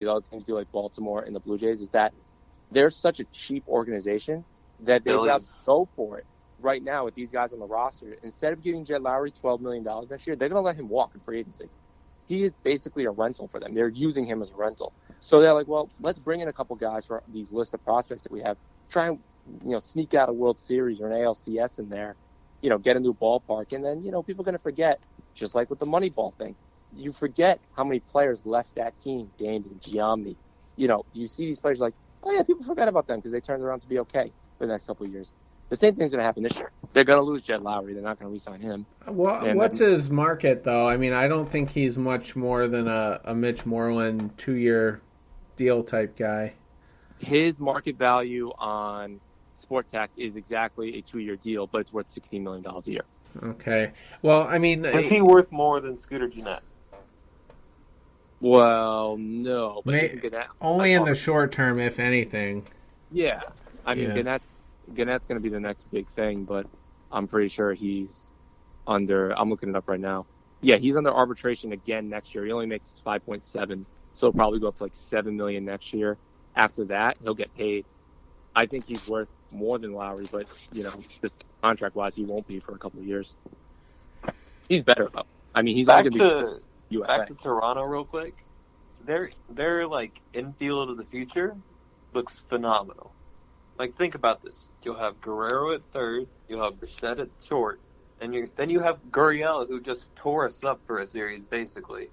these other teams do, like Baltimore and the Blue Jays, is that they're such a cheap organization that they've got to go for it right now with these guys on the roster. Instead of giving Jed Lowry $12 million next year, they're going to let him walk in free agency. He is basically a rental for them. They're using him as a rental. So they're like, well, let's bring in a couple guys for these list of prospects that we have. Try and, sneak out a World Series or an ALCS in there, get a new ballpark. And then, people are going to forget, just like with the Moneyball thing. You forget how many players left that team, Damian, Giambi. You see these players like, oh, yeah, people forgot about them because they turned around to be okay for the next couple of years. The same thing's going to happen this year. They're going to lose Jed Lowry. They're not going to re-sign him. Well, what's his market, though? I mean, I don't think he's much more than a Mitch Moreland 2-year deal type guy. His market value on Sport Tech is exactly a 2-year deal, but it's worth $16 million a year. Okay. Well, I mean... Is he worth more than Scooter Gennett? Well, no. But only in the short term, if anything. Yeah. I mean, Gannett's going to be the next big thing, but I'm pretty sure he's under... I'm looking it up right now. Yeah, he's under arbitration again next year. He only makes 5.7, so he'll probably go up to like $7 million next year. After that, he'll get paid. I think he's worth more than Lowry, but, just contract-wise, he won't be for a couple of years. He's better, though. I mean, he's back only going to be UFA. Back to Toronto real quick. Their like, infield of the future looks phenomenal. Like, think about this. You'll have Guerrero at third. You'll have Bichette at short. And then you have Gurriel, who just tore us up for a series, basically,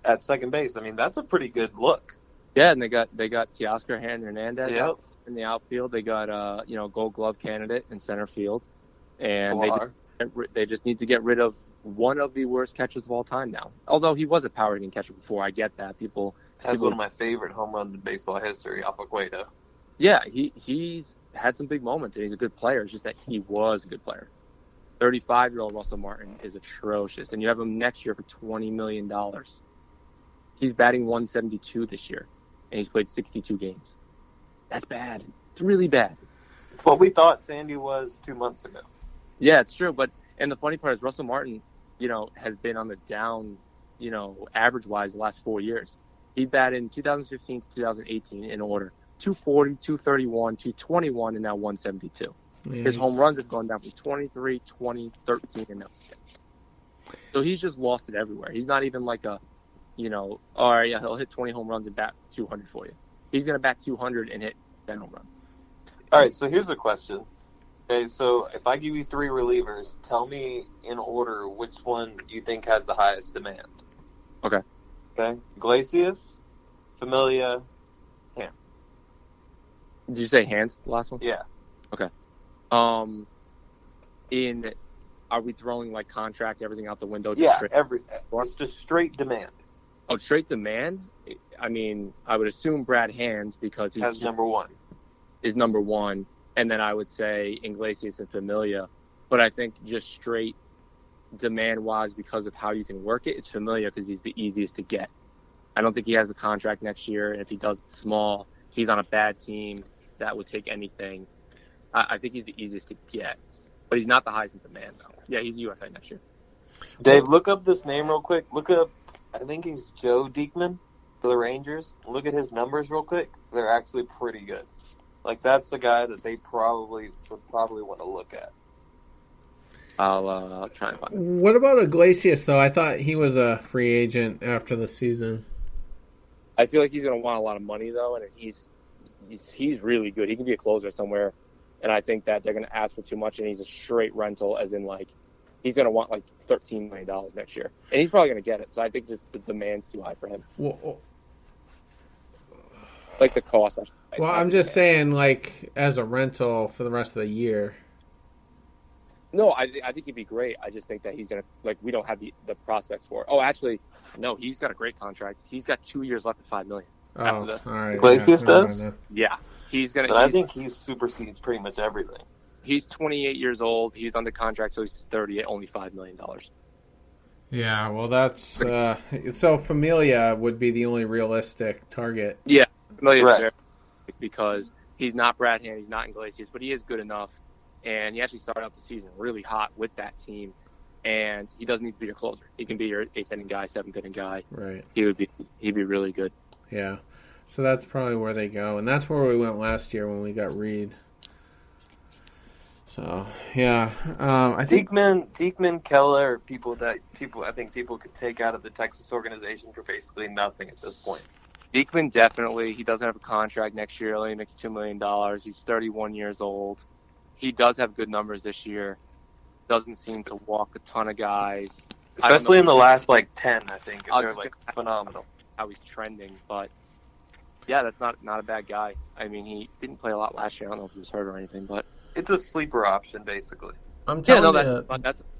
at second base. I mean, that's a pretty good look. Yeah, and they got Teoscar Hernandez in the outfield. They got Gold Glove candidate in center field, and they just need to get rid of one of the worst catchers of all time now. Although he was a power hitting catcher before, I get that. People one of my favorite home runs in baseball history off of Cueto. Yeah, he's had some big moments, and he's a good player. It's just that he was a good player. 35-year-old Russell Martin is atrocious, and you have him next year for $20 million. He's batting 172 this year, and he's played 62 games. That's bad. It's really bad. It's what we thought Sandy was 2 months ago. Yeah, it's true. And the funny part is Russell Martin, has been on the down, average-wise the last 4 years. He batted in 2015 to 2018 in order. 240, 231, 221, and now 172. Yes. His home runs have gone down from 23, 20, 13, and now 6. So he's just lost it everywhere. He's not even like all right, yeah, he'll hit 20 home runs and bat 200 for you. He's going to bat 200 and hit 10 home runs. All right, so here's a question. Okay, so if I give you 3 relievers, tell me in order which one you think has the highest demand. Okay. Okay. Iglesias, Familia, Hand. Did you say Hand, the last one? Yeah. Okay. Are we throwing like contract, everything out the window? It's just straight demand. Oh, straight demand? I mean, I would assume Brad Hand because he's number one. Is number one. And then I would say Iglesias and Familia. But I think just straight demand-wise because of how you can work it, it's Familia because he's the easiest to get. I don't think he has a contract next year. And if he does it small, he's on a bad team that would take anything. I think he's the easiest to get. But he's not the highest in demand, though. Yeah, he's UFA next year. Dave, look up this name real quick. Look up, I think he's Joe Diekman for the Rangers. Look at his numbers real quick. They're actually pretty good. Like, that's the guy that they would probably want to look at. I'll try and find him. What about Iglesias, though? I thought he was a free agent after the season. I feel like he's going to want a lot of money, though, and he's really good. He can be a closer somewhere, and I think that they're going to ask for too much, and he's a straight rental, as in, like, he's going to want, like, $13 million next year. And he's probably going to get it, so I think just the demand's too high for him. Well, like the cost. I'm just saying, like, as a rental for the rest of the year. No, I think he'd be great. I just think that he's going to, like, we don't have the prospects for it. Oh, actually, no, he's got a great contract. He's got 2 years left at $5 million after this. All right. Iglesias does? Yeah. He's going to. But I think he supersedes pretty much everything. He's 28 years old. He's under contract, so he's 30 at only $5 million. Yeah, well, that's so Familia would be the only realistic target. Yeah, Familia is very because he's not Brad Hand, he's not Iglesias, but he is good enough, and he actually started out the season really hot with that team, and he doesn't need to be your closer. He can be your eighth inning guy, seventh inning guy. Right. He'd be really good. Yeah. So that's probably where they go. And that's where we went last year when we got Reed. So, yeah. I think Diekman, Keller, I think people could take out of the Texas organization for basically nothing at this point. Diekman definitely. He doesn't have a contract next year. He only makes $2 million. He's 31 years old. He does have good numbers this year. Doesn't seem to walk a ton of guys. Especially in the last, 10, I think. They're, phenomenal. How he's trending. But, yeah, that's not a bad guy. I mean, he didn't play a lot last year. I don't know if he was hurt or anything, but... It's a sleeper option, basically. I'm telling you...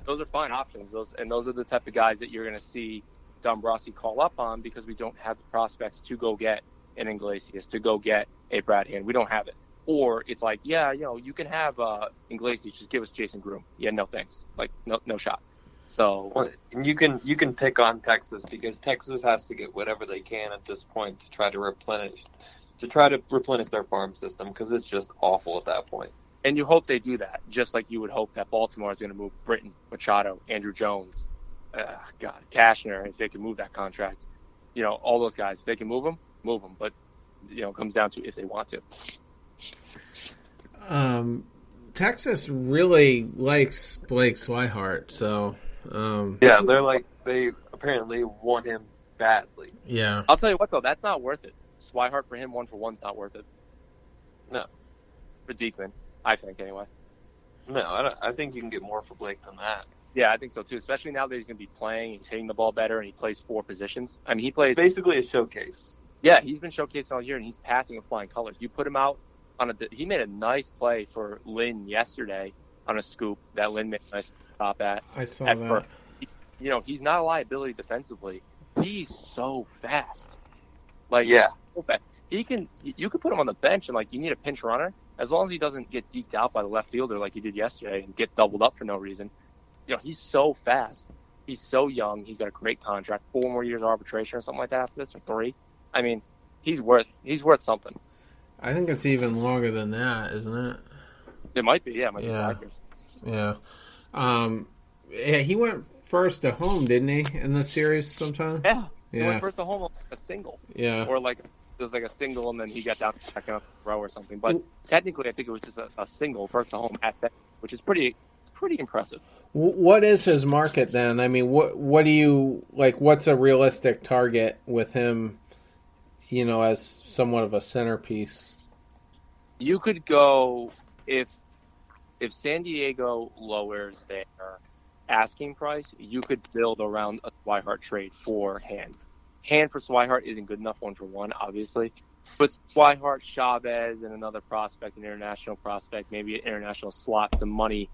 Those are fine options. Those are the type of guys that you're going to see Dombrowski call up on because we don't have the prospects to go get an Iglesias, to go get a Brad Hand. We don't have it. Or it's like, you can have Iglesias, just give us Jason Groom. Yeah, no thanks. No shot. So and you can pick on Texas because Texas has to get whatever they can at this point to try to replenish their farm system because it's just awful at that point. And you hope they do that, just like you would hope that Baltimore is going to move Britton, Machado, Andrew Jones, Cashner, if they can move that contract. All those guys, if they can move them. But, it comes down to if they want to. Texas really likes Blake Swihart, so... yeah, they apparently want him badly. Yeah. I'll tell you what, though, that's not worth it. Swihart for him, 1-for-1's not worth it. No. For Diekman, I think, anyway. No, I think you can get more for Blake than that. Yeah, I think so, too, especially now that he's going to be playing, he's hitting the ball better, and he plays 4 positions. I mean, he plays... basically a showcase. Yeah, he's been showcased all year, and he's passing with flying colors. You put him out he made a nice play for Lynn yesterday on a scoop that Lynn made a nice stop at. I saw that. First. He's not a liability defensively. He's so fast. So fast. You could put him on the bench and you need a pinch runner. As long as he doesn't get deked out by the left fielder like he did yesterday and get doubled up for no reason. He's so fast. He's so young. He's got a great contract. 4 more years of arbitration or something like that after this, or 3. I mean, he's worth something. I think it's even longer than that, isn't it? It might be, yeah. It might be 5 years. Yeah. He went first to home, didn't he, in the series sometime? Yeah. He went first to home on a single. Yeah. Or it was a single and then he got down to second up the row or something. But technically, I think it was just a single first to home at that, which is pretty impressive. What is his market then? I mean, what do you what's a realistic target with him? As somewhat of a centerpiece. You could go if San Diego lowers their asking price, you could build around a Swihart trade for Hand. Hand for Swihart isn't good enough 1-for-1, obviously. But Swihart, Chavez, and another prospect, an international prospect, maybe an international slot, some money,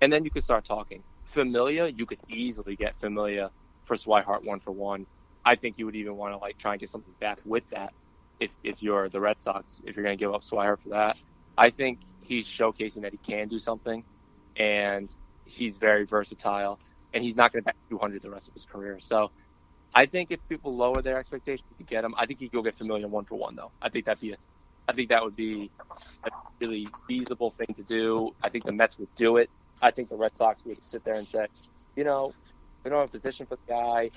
and then you could start talking. Familia, you could easily get Familia for Swihart 1-for-1. I think you would even want to try and get something back with that if you're the Red Sox, if you're going to give up Swihart for that. I think he's showcasing that he can do something, and he's very versatile, and he's not going to bat 200 the rest of his career. So I think if people lower their expectations to get him, I think he could go get Familia 1-for-1, though. I think that would be a really feasible thing to do. I think the Mets would do it. I think the Red Sox would sit there and say, we don't have a position for the guy.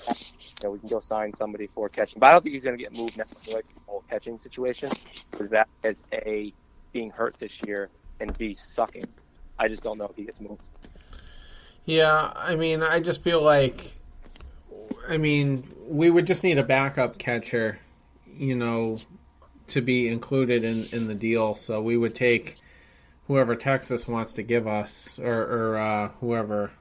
We can go sign somebody for catching. But I don't think he's going to get moved now to the whole catching situation. Because that is A, being hurt this year, and B, sucking. I just don't know if he gets moved. Yeah, I mean, I just feel we would just need a backup catcher, to be included in the deal. So we would take whoever Texas wants to give us or whoever.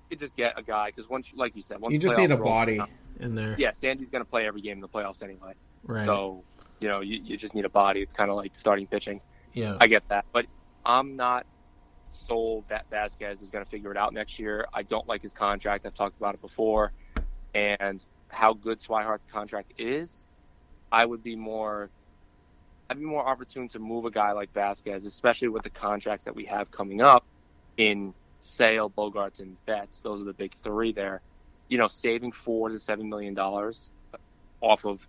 You just get a guy because once you just need a body in there. Yeah, Sandy's going to play every game in the playoffs anyway. Right. So you just need a body. It's kind of like starting pitching. Yeah, I get that, but I'm not sold that Vasquez is going to figure it out next year. I don't like his contract. I've talked about it before, and how good Swihart's contract is. I would be more opportune to move a guy like Vasquez, especially with the contracts that we have coming up in Sale, Bogarts, and Betts. Those are the big 3 there. Saving $4 to $7 million off of,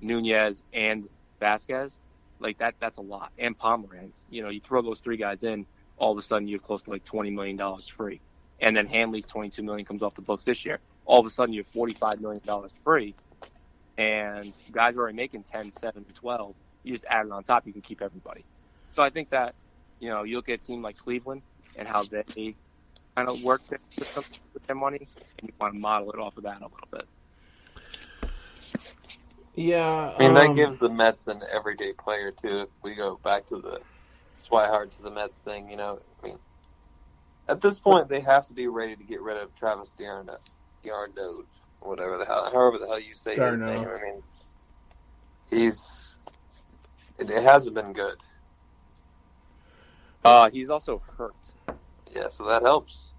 Nunez and Vasquez, that's a lot. And Pomeranz. You throw those 3 guys in, all of a sudden you have close to $20 million free. And then Hanley's $22 million comes off the books this year. All of a sudden you have $45 million free. and guys are already making 10, 7, 12. You just add it on top, you can keep everybody. So I think that, you look at a team like Cleveland and how they kind of work their system with their money, and you want to model it off of that a little bit. Yeah. I mean, that gives the Mets an everyday player, too, if we go back to the Swihart to the Mets thing, I mean, at this point, they have to be ready to get rid of Travis d'Arnaud, however the hell you say his name. I mean, it hasn't been good. He's also hurt. Yeah, so that helps.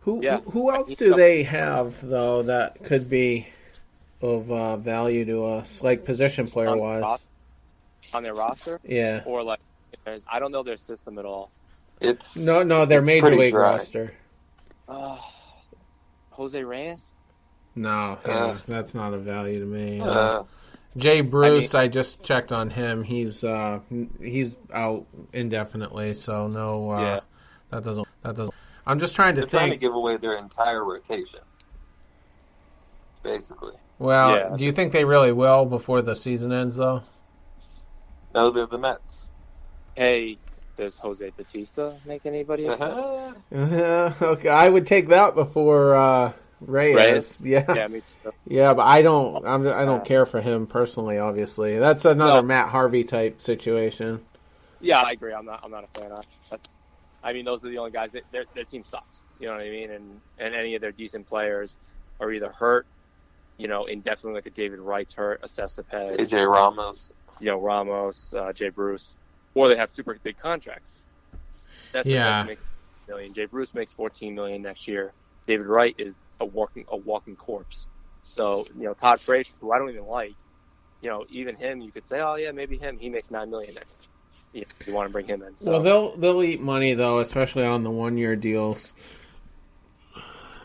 Who else do they have, though, that could be of value to us, like position player-wise? On their roster? Yeah. Or, like, I don't know their system at all. No, their major league roster. Jose Reyes? No, that's not a value to me. Jay Bruce, I just checked on him. He's out indefinitely, so no. That doesn't. I'm just trying to They're think. trying to give away their entire rotation, basically. Well, do you think they really will before the season ends, though? No, they're the Mets. Hey, does Jose Bautista make anybody upset? Okay, I would take that before Reyes. Yeah, me too. Yeah, but I don't care for him personally. Obviously, that's another Matt Harvey type situation. Yeah, I agree. I'm not a fan of that. I mean, those are the only guys that their team sucks. You know what I mean? And any of their decent players are either hurt, indefinitely, like a David Wright's hurt, a Cespedes, AJ Ramos, Ramos, Jay Bruce, or they have super big contracts. Cespedes makes $10 million. Jay Bruce makes $14 million next year. David Wright is a walking corpse. So Todd Frazier, who I don't even like, even him, you could say, oh yeah, maybe him. He makes $9 million next year. If you want to bring him in. So. Well, they'll eat money though, especially on the 1-year deals.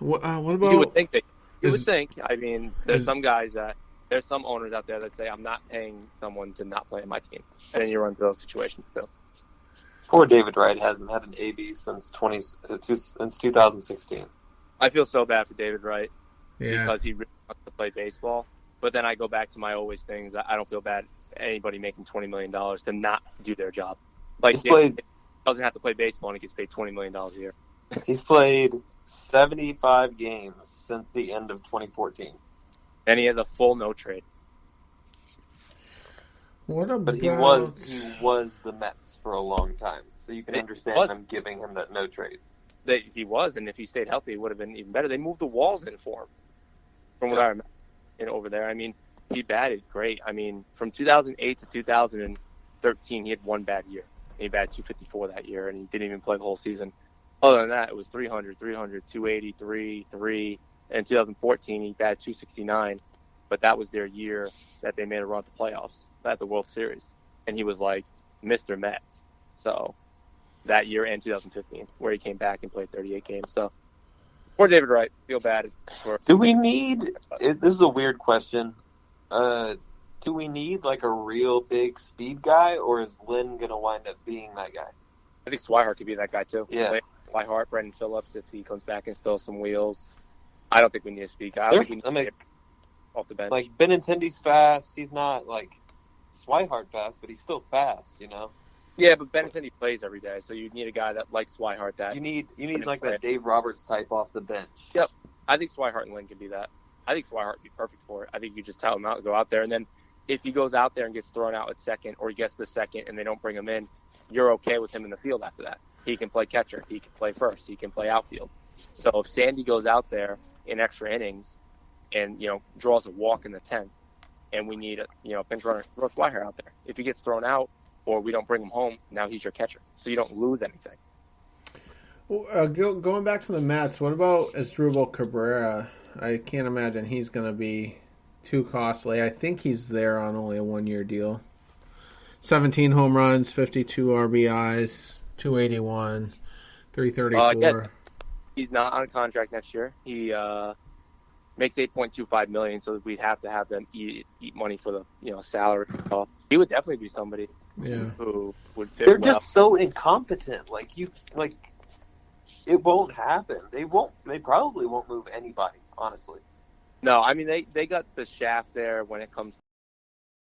What about? You would think that. You would think. I mean, there's some owners out there that say, I'm not paying someone to not play on my team, and then you run into those situations too. Poor David Wright hasn't had an AB since 2016. I feel so bad for David Wright because he really wants to play baseball. But then I go back to my always things. I don't feel bad anybody making $20 million to not do their job. Like, he doesn't have to play baseball and he gets paid $20 million a year. He's played 75 games since the end of 2014. And he has a full no trade. But he was the Mets for a long time. So you can understand them giving him that no trade. He was, and if he stayed healthy, it would have been even better. They moved the walls in for him, from what I remember, over there. I mean, he batted great. I mean, from 2008 to 2013, he had one bad year. He batted 254 that year, and he didn't even play the whole season. Other than that, it was 300, 280, 3. And in 2014, he batted 269, but that was their year that they made a run to playoffs at the World Series. And he was like Mr. Met. So that year and 2015, where he came back and played 38 games. So poor David Wright. Feel bad. Do we need – this is a weird question. Do we need like a real big speed guy, or is Lynn going to wind up being that guy? I think Swihart could be that guy too. Yeah. Swihart, Brendan Phillips, if he comes back and still some wheels. I don't think we need a speed guy. I think we need off the bench. Like Benintendi's fast. He's not like Swihart fast, but he's still fast, Yeah, but Benintendi plays every day, so you need a guy that likes Swihart. That you need like that Dave Roberts type off the bench. Yep, I think Swihart and Lynn could be that. I think Swihart would be perfect for it. I think you just tell him out, go out there, and then if he goes out there and gets thrown out at second, or he gets the second and they don't bring him in, you're okay with him in the field after that. He can play catcher, he can play first, he can play outfield. So if Sandy goes out there in extra innings and draws a walk in the 10th, and we need a pinch runner, throw Swihart out there. If he gets thrown out or we don't bring him home, now he's your catcher, so you don't lose anything. Well, going back to the Mets, what about Asdrubal Cabrera? I can't imagine he's going to be too costly. I think he's there on only a 1-year deal. 17 home runs, 52 RBIs, 281, 334. He's not on a contract next year. He makes $8.25 million, so we'd have to have them eat money for the salary. He would definitely be somebody who would fit. They're just so incompetent. It won't happen. They probably won't move anybody, honestly. No, I mean they got the shaft there when it comes